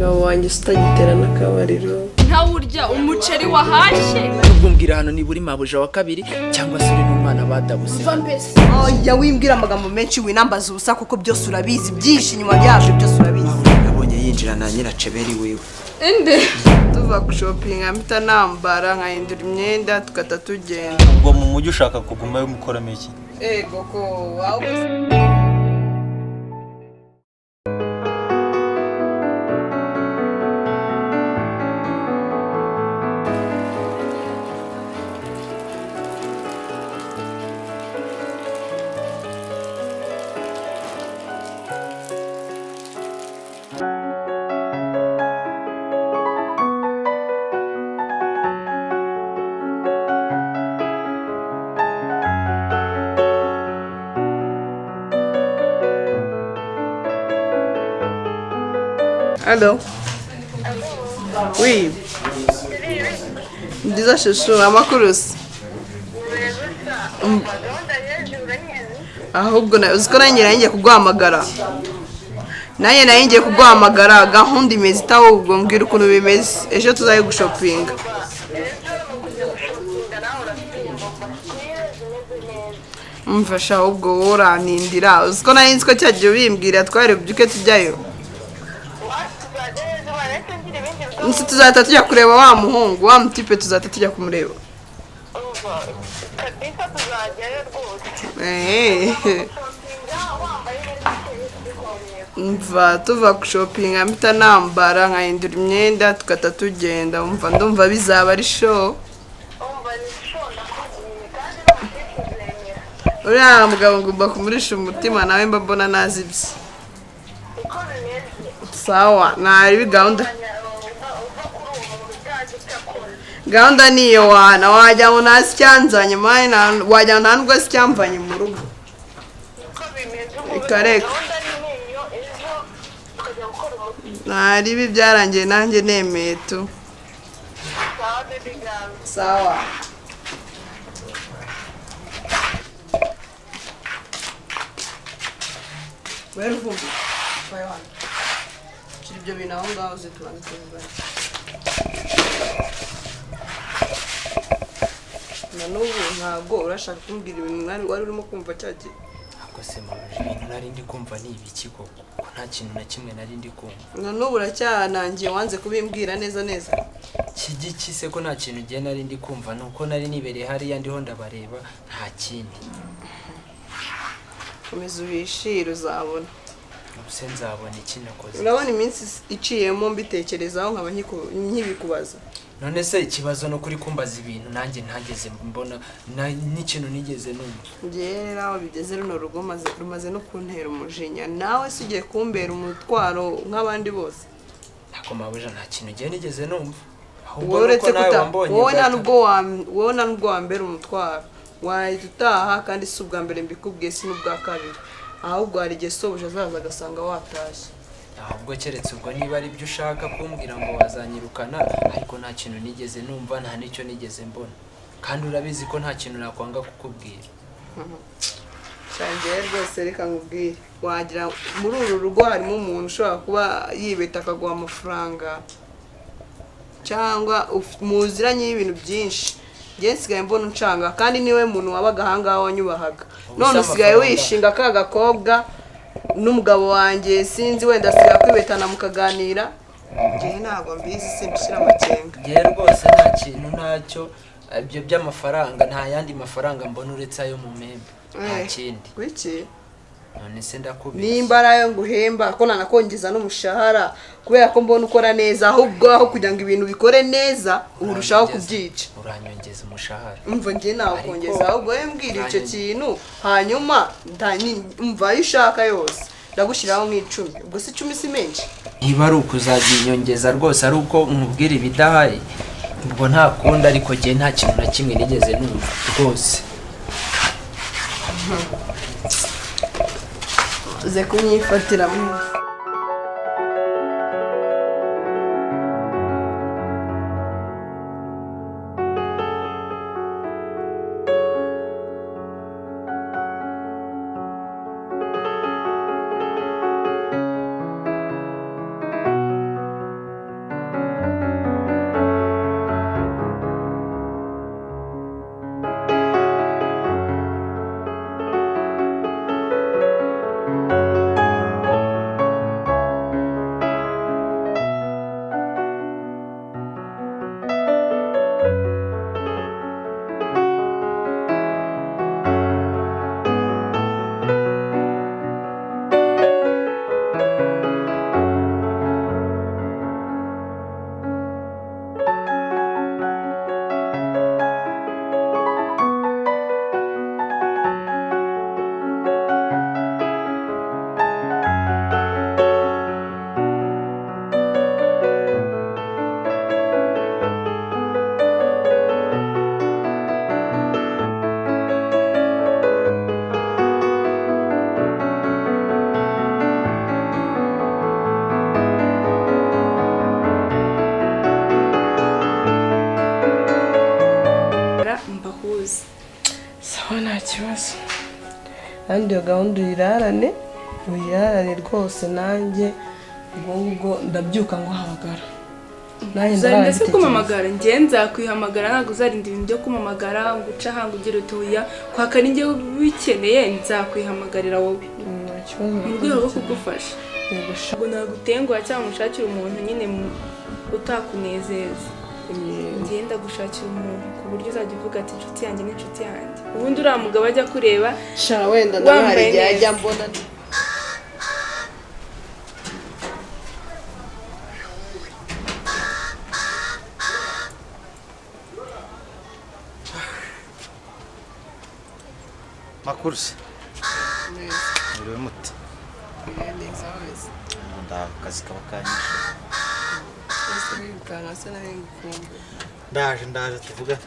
ngabo wanjye utagitera n'akabariro ntawe urya umuceri wahashye ubwo mbwira hano niba uri mabuja wa kabiri cyangwa se uri n'umwana badabuse oya wimbwira amagambo menshi winambaza ubusa kuko byose urabizi byinshi nyuma yabyo byose urabizi nabonye yinjira na nyiraceberi wiwe inde tuva gushopinga mpita nambara nkahindura imyenda tugahita tugenda ubwo mu mujyi ushaka kugumayo mukoramo iki ego ko wawe Allô? Oui. Ndiza shushu amakurusi. Ahubwo uziko nanjye naringiye kuguhamagara. Nanjye naringiye kuguhamagara gahunda imeze itaho ubwo mbwira ukuntu bimeze. Ejo tuzaye gushopinga. Mfasha ahubwo uranindira. Uziko narinzi ko cyagiye bimbwira twari bubyuke tujyayo. Nsi tuzahita tujya kureba wa muhungu wa mutipe tuzahita tujya kumureba mva tuva gushopinga mpita nambara nkahindura imyenda tugahita tugenda umva ndumva bizaba ari show uriya mugabo ngomba kumurisha umutima nawe mba mbona nazi ibye sawa nari gahunda niyo wana wajya ngo nasi cyanzanye mine wajya nta nubwo cyamvanye mu rugo ikareka nari ibi byarangiye nanjye nemeye tu sawa wera uvumbi kiri ibyo bintu aho ngaho zitubanza tuzibane na n'ubu ntabwo urashaka kumbwira ibintu wari urimo kumva cyagiye ntabwo se mabuja ibintu nari ndi kumva ni ibiki koko ko nta kintu na kimwe nari ndi kumva na n'ubu uracyanangiye wanze kubimbwira neza neza kigiki se ko nta kintu ugiye nari ndi kumva nuko nari nibereye hariya ndiho ndabareba nta kindi komeza ubishire uzabona ubuse nzabona iki nakoze urabona iminsi iciyemo mbitekerezaho nkaba nkibikubaza none se ikibazo no kuri kumbaza ibintu nanjye ntageze mbona n'ikintu nigeze numva ngera aho bigeze runo rugo rumaze no kuntera umujinya nawe se ugiye kumbera umutwaro nk'abandi bose ntabwo mabuja nta kintu ugiye nigeze numva wowe uretse wowe nta nubwo wambera umutwaro wahita utaha kandi si ubwa mbere mbikubwiye si n'ubwa kabiri ahubwo hari igihe sobuja azaza agasanga watashye ahubwo keretse ubwo niba ari byo ushaka kumbwira ngo wazanyirukana ariko nta kintu nigeze numva nta n'icyo nigeze mbona kandi urabizi ko nta kintu nakwanga kukubwira cyangwa rwose reka nkubwire wagira muri uru rugo harimo umuntu ushobora kuba yibeta akaguha amafaranga cyangwa muziranye ibintu byinshi njye nsigaye mbona uncanga kandi niwe muntu wabaga ahangaha wanyubahaga none usigaye wishinga ka gakobwa n'umugabo wanjye sinzi wenda asigaye kwibetana mukaganira njye ntabwo mbizi simbishyira amakenga njye rwose nta kintu ntacyo ibyo by'amafaranga nta yandi mafaranga mbona uretse ayo mu mpembe nta kindi wiki none se ndakubise nimba ari ayo nguhemba ko nanakongeza n'umushahara kubera ko mbona ukora neza ahubwo aho kugira ngo ibintu bikore neza urushaho kubyica uranyongeza umushahara umva njye nawe kongeza ahubwo we mbwira icyo kintu hanyuma umva ayo ushaka yose ndagushyiraho nk'icumi ubwo si icumi si menshi niba ari ukuzajya inyongeza rwose ari uko nkubwira ibidahari ubwo nta kundi ariko njye nta kintu na kimwe nigeze numva rwose uze kunyifatira mwese kandi iyo gahunda uyirarane rwose nanjye ubwo ndabyuka ngo hamagara uzarinde se kumamagara njye nzakwihamagara ntabwo uzarinda ibintu byo kumamagara ngo uce ahanga ugira utuya kwaka ninjye bikeneye nzakwihamagarira wowe mu rwego rwo kugufasha ngo nagutenguha cyangwa ushakire umuntu nyine utakunezeza ngenda gushakira umuntu ku buryo uzajya uvuga ati inshuti yanjye n'inshuti yanjye ubundi uriya mugabo ajya kureba shara wenda nawe hari igihe ajya mbona makurse uriwe muti akazi kaba kanyishe ndaje tuvugane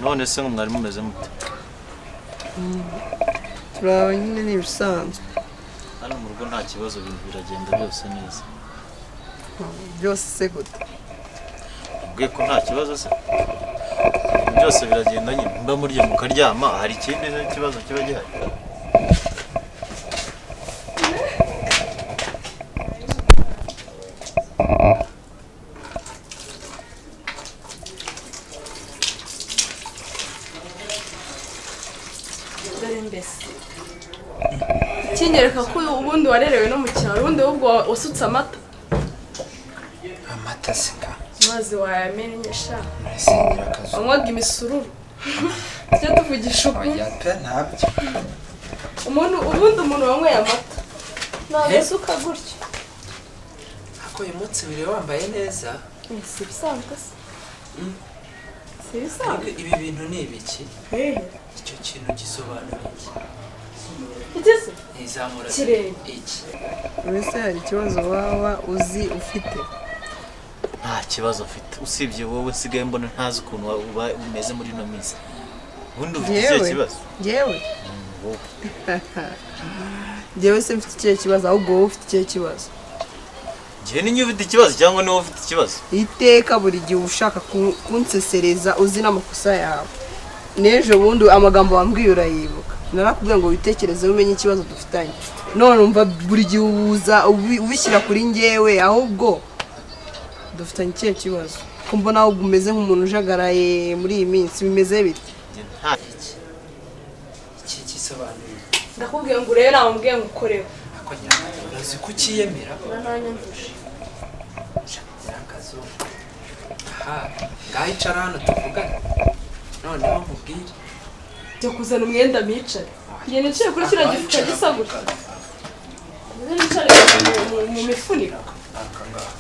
none se ngo mwari mumeze mute turaba nyine n'ibisanzwe hano mu rugo nta kibazo ibintu biragenda byose neza byose se gute ubwiye ko nta kibazo se byose biragenda nyine mba murya mukaryama hari ikindi kibazo kiba gihari kinyereka ko ubundi warerewe no mu cyaro ubundi ahubwo wasutse amata seka mazi wayamenyesha murasengera akazu anywaga imisururu tujya tuvugisha ukuri ubundi umuntu wanyweye amata ntabwo asuka gutyo ako uyu munsi wiriwe wambaye neza si ibisanzwe se si ibisanzwe ibi bintu ni ibiki icyo kintu gisobanura iki igeze izamura iki wese hari ikibazo waba uzi ufite nta kibazo ufite usibye wowe sigaye mbona ntazi ukuntu uba umeze muri no minsi ubundi ufite icyo kibazo jewe se mfite icyo kibazo ahubwo wowe ufite icyo kibazo jewe ni ufite ikibazo cyangwa ni wowe ufite ikibazo iteka buri gihe ushaka kunsesereza uzi n'amakosa yawe n'ejo bundi amagambo wambwiye urayibuka narakubwiye ngo witekereze umenye ikibazo dufitanye none umva buri gihe uza ubishyira kuri njyewe ahubwo dufitanye ikihe kibazo ko mbona ahubwo umeze nk'umuntu ujagaraye muri iyi minsi bimeze bite nta iki gisobanura ndakubwiye ngo urebe nawe mbwiye ngo ukoreho ako nyirazo urazi ko ukiyemera urananyumvisha akazu aha ngaho icara hano tuvugane noneho nkubwire jya kuzana umwenda micare njye nicaye kuri kiriya gifuka gisa gutya nicare mu mifuniko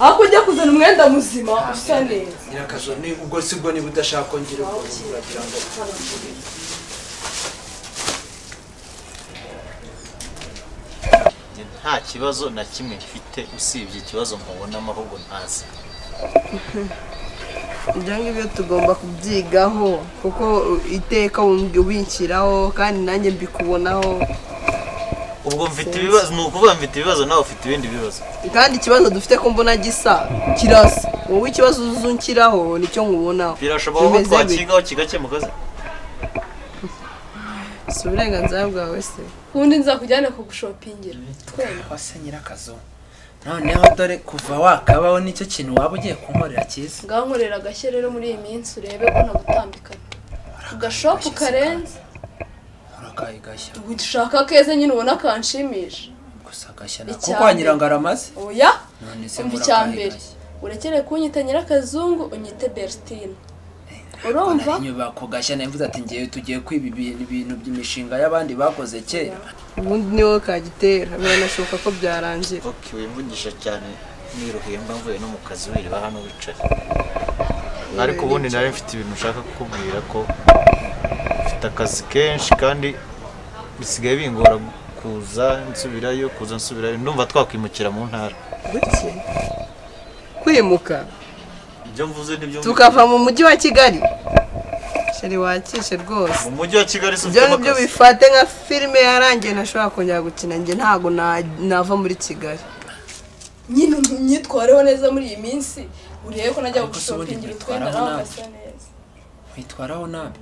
aho kujya kuzana umwenda muzima usa neza nyirakazo ni ubwo sibwo niba udashaka kongera ubwo uragira ngo nta kibazo na kimwe mfite usibye ikibazo mbabonamo ahubwo ntazi ibyo ngibyo tugomba kubyigaho kuko iteka ubinshyiraho kandi nanjye mbikubonaho ubwo mfite ibibazo ni ukuvuga mfite ibibazo nawe ufite ibindi bibazo kandi ikibazo dufite ko mbona gisa kirasa wowe ikibazo uzunkiraho nicyo nkubonaho birashoboka ko twakigaho kigakemuka se si uburenganzira bwawe se ubundi nzakujyane kugushopingira twembi wase nyirakazo noneho dore kuva wakabaho nicyo kintu waba ugiye kunkorera cyiza ngaho nkorera agashya rero muri iyi minsi urebe ko ntagutambikana ugashopu karenze urakaye gashya ubu dushaka keza nyine ubona kanshimisha gusa gashya nako kwa nyirangaramaze oya none se umva icya mbere urekereye kunyita nyirakazungu unyite Bertine urumva inyubako gashya navuze ati ngiye tugiye kwiba ibintu by'imishinga y'abandi bakoze kera ubundi ni wowe kagitera biranashoboka ko byarangira okay wimvugisha cyane niruhiye mba mvuye no mu kazi wiriba hano wicaye. Ariko ubundi nari mfite ibintu ushaka kukubwira ko mfite akazi kenshi kandi bisigaye bingora kuza nsubirayo ndumva twakwimukira mu ntara. Gutse kwimuka Ibyo mvuze nibyo tukava mu mujyi wa Kigali. Sheri wakishe rwose. mu mujyi wa Kigali Ibyo bifate nka filime yarangiye ntashobora kongera gukina njye ntago nava muri Kigali. nyine myitwareho neza muri iyi minsi urebe ko najya gushopingira utwenda nawe ugasa neza. Witwaraho nabi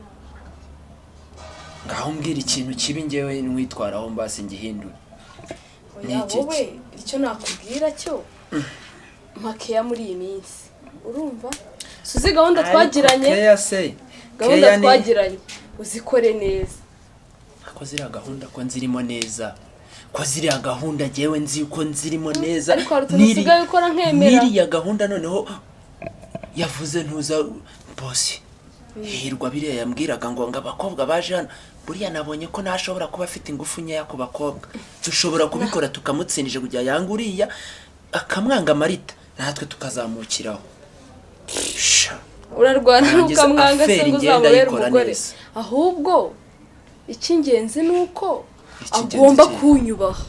ngaho mbwira ikintu kibi ngewe nwitwaraho mbase ngihindura. Oya wowe icyo nakubwira cyo makeya muri iyi minsi urumva suzi gahunda twagiranye gahunda twagiranye uzikore neza. Ako ziriya gahunda ko nzirimo neza ko ziriya gahunda ngewe nzi ko nzirimo neza. Ariko usigaye ukora nkemera niriya gahunda noneho yavuze ntuza bosi hirwa biriya yambwiraga ngo abakobwa baje hano buriya nabonye ko ntashobora kuba afite ingufu nkeya ku bakobwa dushobora kubikora tukamutsindije kugira yanguriya akamwanga Marita natwe tukazamukiraho. urarwana n'ukamwanga se ngo uzamubere umugore ahubwo icy'ingenzi nuko agomba kunyubaha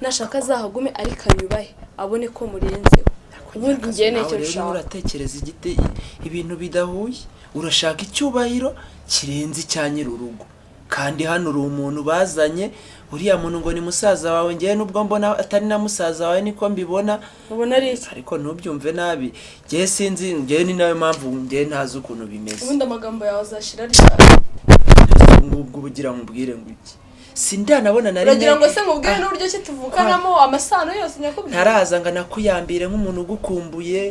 nashaka azahagume ariko anyubahe abone ko murenzeho. ubundi ngiye n'icyo nshaka uratekereza ibintu bidahuye urashaka icyubahiro kirenze icya nyir'urugo kandi hano uri umuntu bazanye uriya muntu ngo ni musaza wawe ngiye nubwo mbona atari na musaza wawe niko mbibona ubona ari ariko ntubyumve nabi ngiye sinzi ngiye ni nayo mpamvu ngiye ntazi ukuntu bimeze. ubundi amagambo yawe azashira ari ngubwo ubugira mubwire ngo iki sindanabona nari uragira ngo se mubwire n'uburyo ki tuvukanamo amasano yose nyakubwira ntaraza ngo nakuyambire nk'umuntu ugukumbuye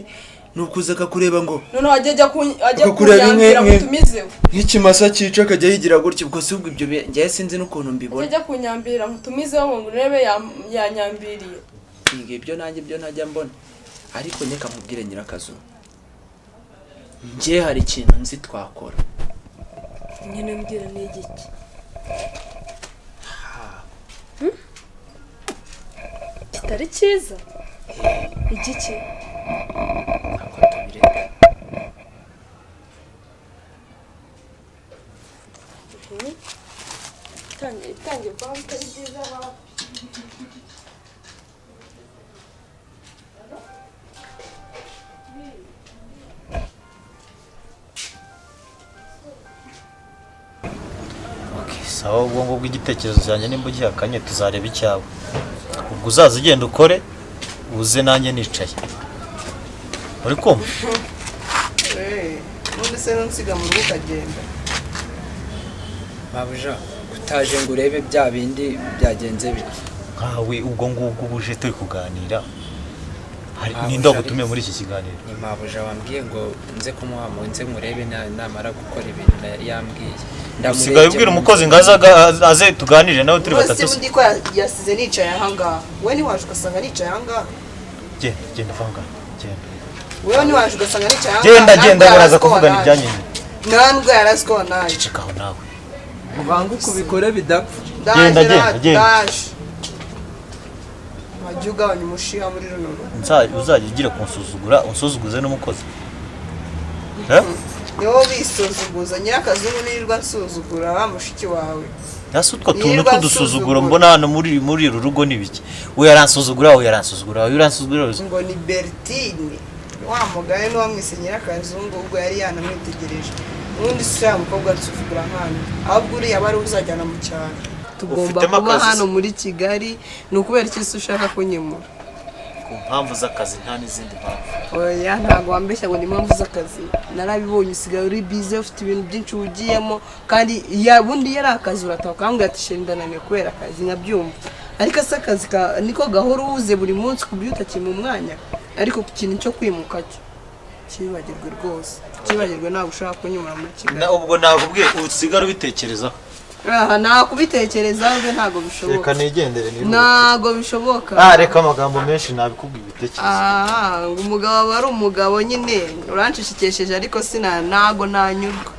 nukuza kakureba ngo none ajya kunyambira mutumizeho nk'ikimasa cyica akajya yigira gutyo ubwo si ubwo ibyo ngiye sinzi n'ukuntu mbibona ajya kunyambira mutumizeho ngo urebe yanyambiriye ibyo nanjye byo ntajya mbona ariko nyeka mubwire nyirakazu ngiye hari ikintu nzi twakora nyine mbwira ni igiki kitari cyiza igiki ntabwo tubireka tangiye kuba bitari byiza sawa ubwo ngubwo igitekerezo cyanjye nimba ugihakanye tuzareba icyawe ubwo uzaza ugenda ukore uze nanjye nicaye uri kumva ubundi se nunsiga mu rugo ukagenda babuja utaje ngo urebe bya bindi byagenze bite nkawe ubwo ngubwo ubuje turi kuganira ninde wagutumiye muri iki kiganiro ni mabuja wambwiye ngo nze kumuha mu nze murebe namara gukora ibintu yari yambwiye usigaye ubwira umukozi ngo aze tuganire nawe turi batatu se undi ko yasize nicaye ahangaha we niwaje ugasanga nicaye ahangaha genda vanga genda wewe niwaje ugasanga nicaye ahangaha genda baraza kuvugana ibyanyu ntabwo yarasiko nawe cikaho nawe ubanga uko ubikore bidapfa genda wajya ugabanya umushiha muri runo rugo uzajya ugira kunsuzugura unsuzuguze n'umukozi niwo bisuzuguza nyir'akazungu nirirwa nsuzugura wa mushiki wawe yasi utwo tuntu tw'udusuzuguro mbona hano muri uru rugo n'ibiki we yaransuzugura we yaransuzugura ngo ni Bertine wa mugabo n'uwamwise nyir'akazungu ubwo yari yanamwitegereje ubundi se ya mukobwa nsuzugura nkana ahubwo uriya bari uzajyana mu cyaro tugomba kuba hano muri Kigali ni ukubera iki se ushaka kunyemura ku mpamvu z'akazi nta n'izindi mpamvu oya ntabwo wambeshya ngo ni impamvu z'akazi narabibonye usigaye uri bize ufite ibintu byinshi ugiyemo kandi bundi yari akazi urataha ukambwira ati sheri ndananiwe kubera akazi nkabyumva ariko se akazi niko gahora uwuze buri munsi ku buryo utakiri mu mwanya ariko ku kintu cyo kwimuka cyo kibagirwe rwose kibagirwe ntabwo ushaka kunyemura muri Kigali ubwo nakubwiye usigara ubitekerezaho aha nakubitekerezaho byo ntabwo bishoboka reka nigendere ntabwo bishoboka reka amagambo menshi nabikubwiye ibitekerezo ngo umugabo aba ari umugabo nyine uranshishikesheje ariko ntabwo nanyurwa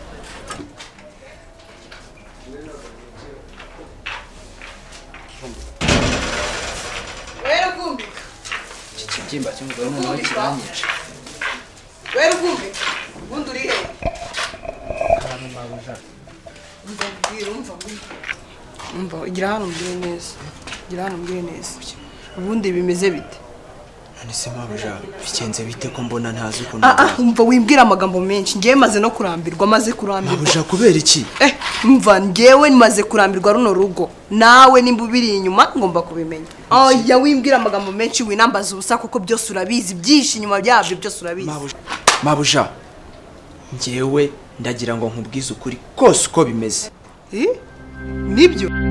iki ikibyimba cy'umugore noneho kiranyica. Wera uvumbi ubundi uri he? Hano mabuja. Umva gira hano mbwire neza. Gira hano mbwire neza. Ubundi bimeze bite? None se mabuja bigenze bite ko mbona ntazi ukuntu. Umva wimbwira amagambo menshi. Ngiye maze no kurambirwa Mabuja kubera iki? Umva ngewe maze kurambirwa runo rugo. Nawe nimba ubiri inyuma ngomba kubimenya. Ya wimbwira amagambo menshi winambaza ubusa kuko byose urabizi byinshi inyuma byabyo byose urabizi. Mabuja ngewe ndagira ngo nkubwize ukuri kose uko bimeze. Nibyo?